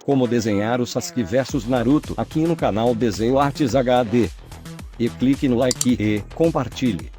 como desenhar o Sasuke vs Naruto aqui no canal Desenho Artes HD. E clique no like e compartilhe.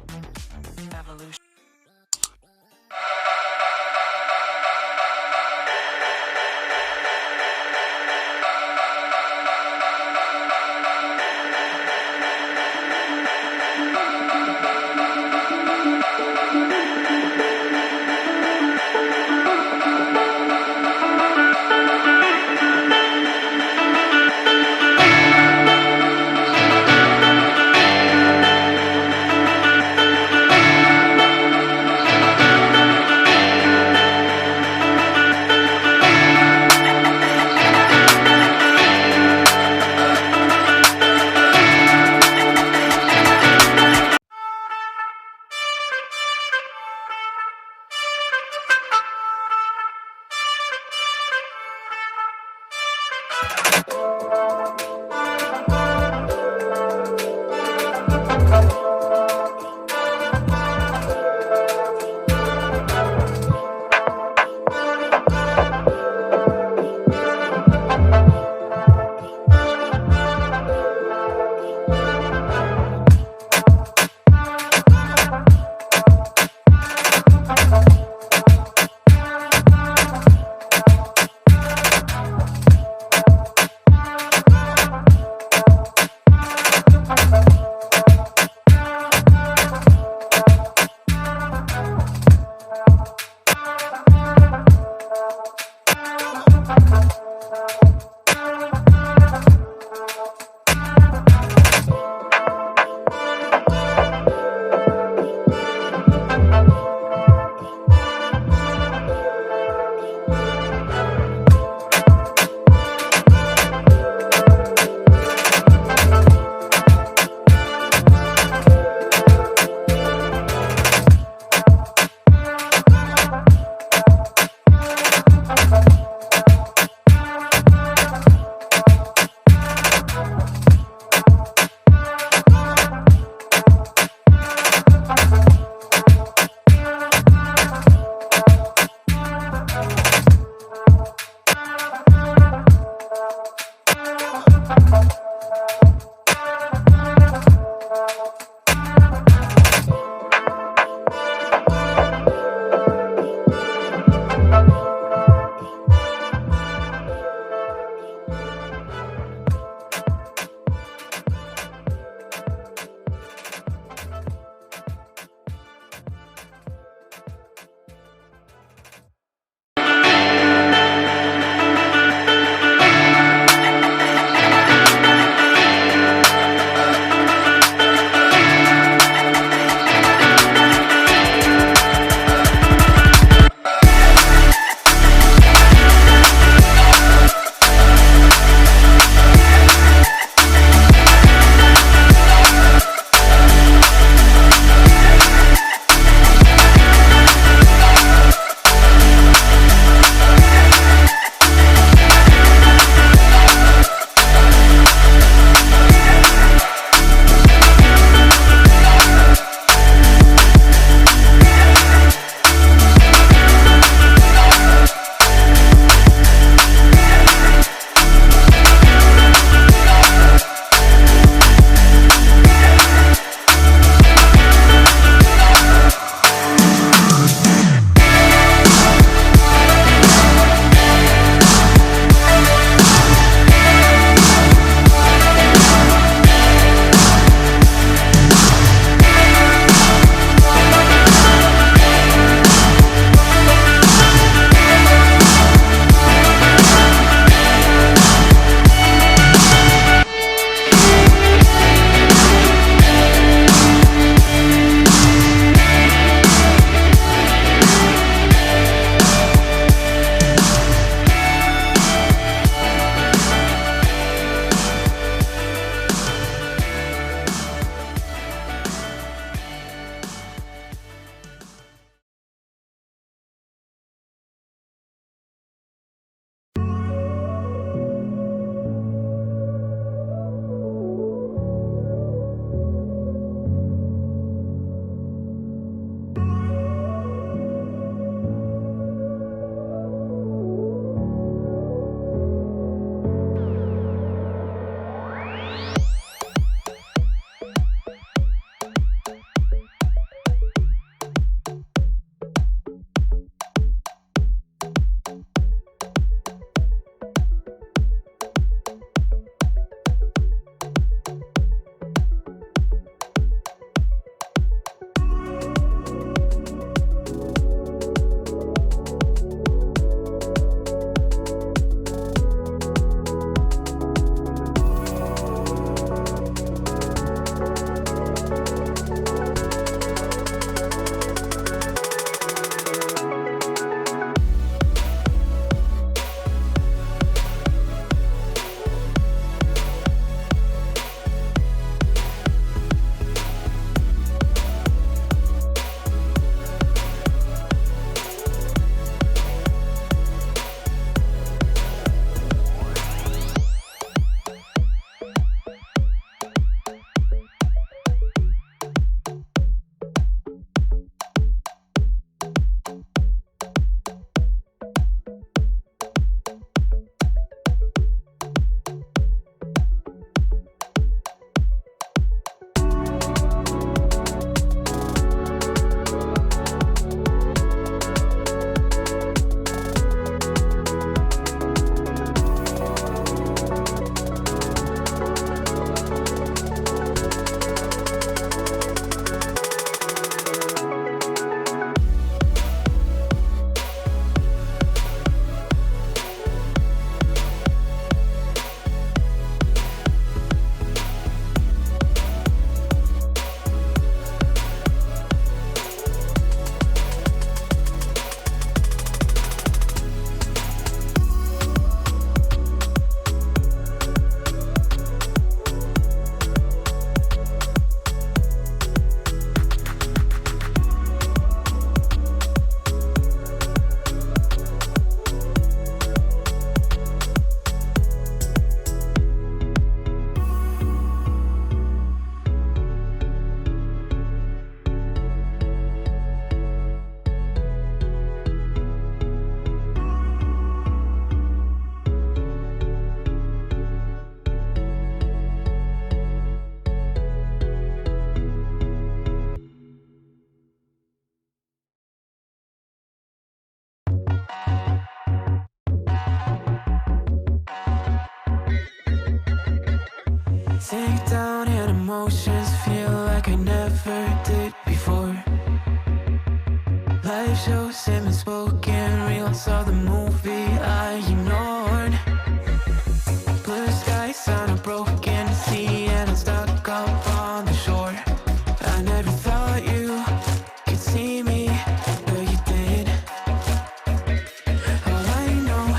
and spoken reels of the movie I ignored. Blue skies on a broken sea, and I'm stuck up on the shore. I never thought you could see me, but you did. All I know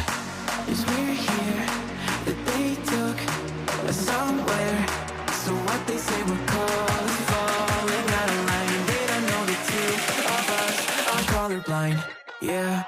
is we're here, that they took us somewhere. So what they say we're called is falling out of line. They don't know the two of us are colorblind, yeah.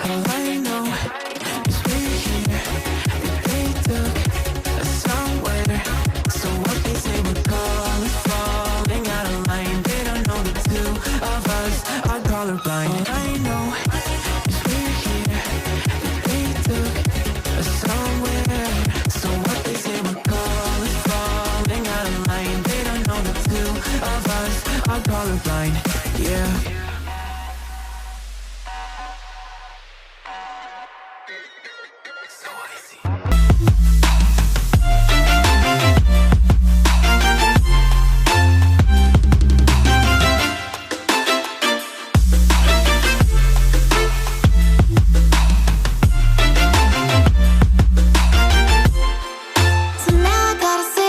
All I know is we're here, that they took us somewhere. So what they say we're called is falling out of line. They don't know the two of us are colorblind. All I know is we're here, that they took us somewhere. So what they say we're called is falling out of line. They don't know the two of us are colorblind, yeah. So icy. So now I gotta say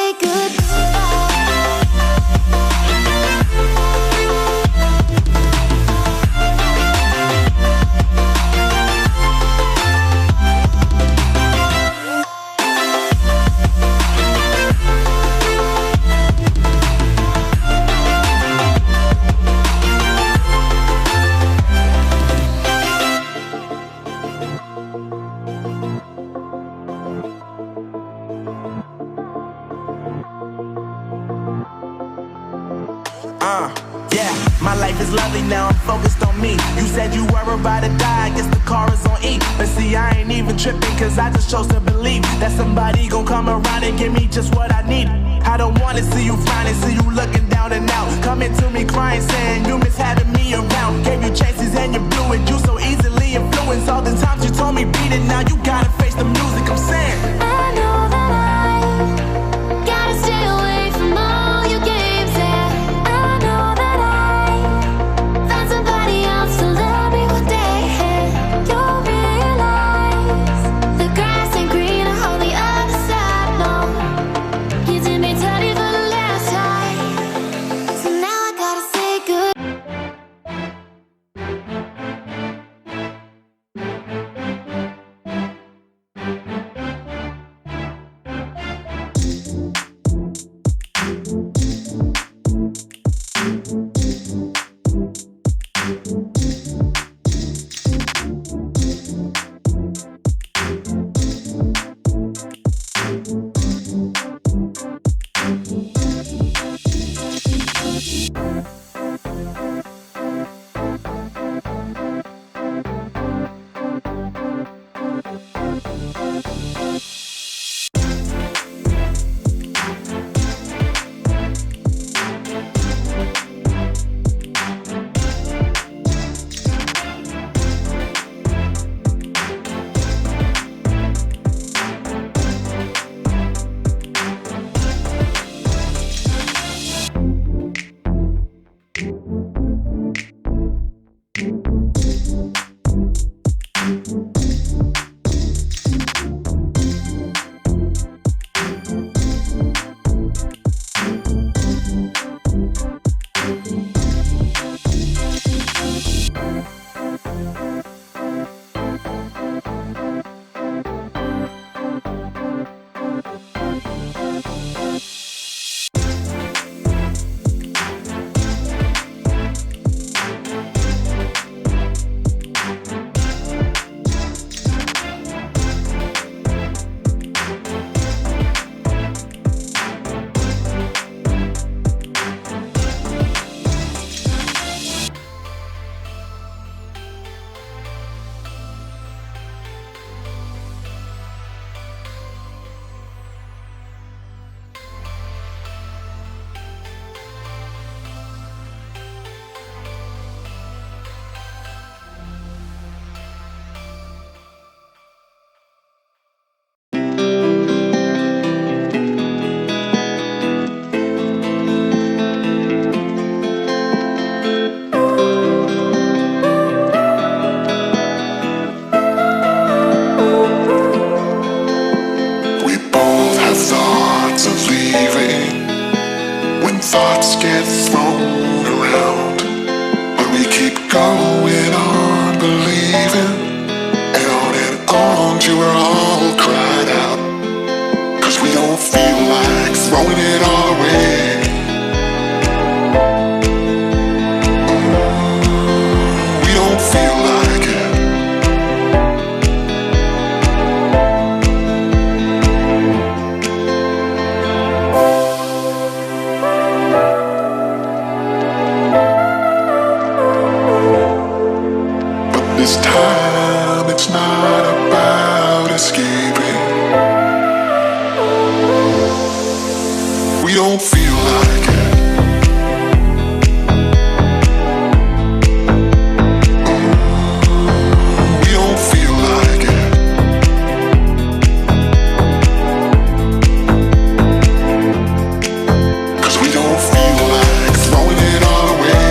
Yeah, my life is lovely now, I'm focused on me. You said you were about to die, I guess the car is on E. But see, I ain't even tripping, cause I just chose to believe that somebody gon' come around and give me just what I need. I don't wanna see you frowning, see you looking down and out, coming to me crying, saying you miss having me around. Gave you chances and you blew it, you so easily influenced. All the times you told me beat it, now you gotta face the music, I'm saying I know that I gotta stay away from all your games, yeah. I know that I found somebody else to love me one day. You'll realize the grass ain't greener on the other side, no. You did me dirty for the last time, so now I gotta say good. gets thrown around, but we keep going on believing, and on till we're all cried out, 'cause we don't feel like throwing it all away. We don't feel like it. This time it's not about escaping. We don't feel like it. We don't feel like it. Cause we don't feel like throwing it all away.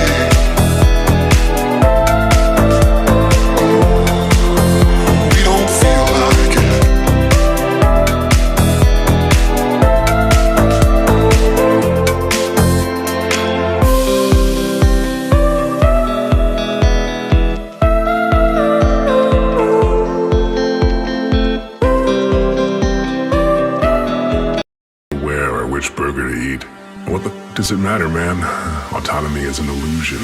Where or which burger to eat. What the does it matter, man? Autonomy is an illusion.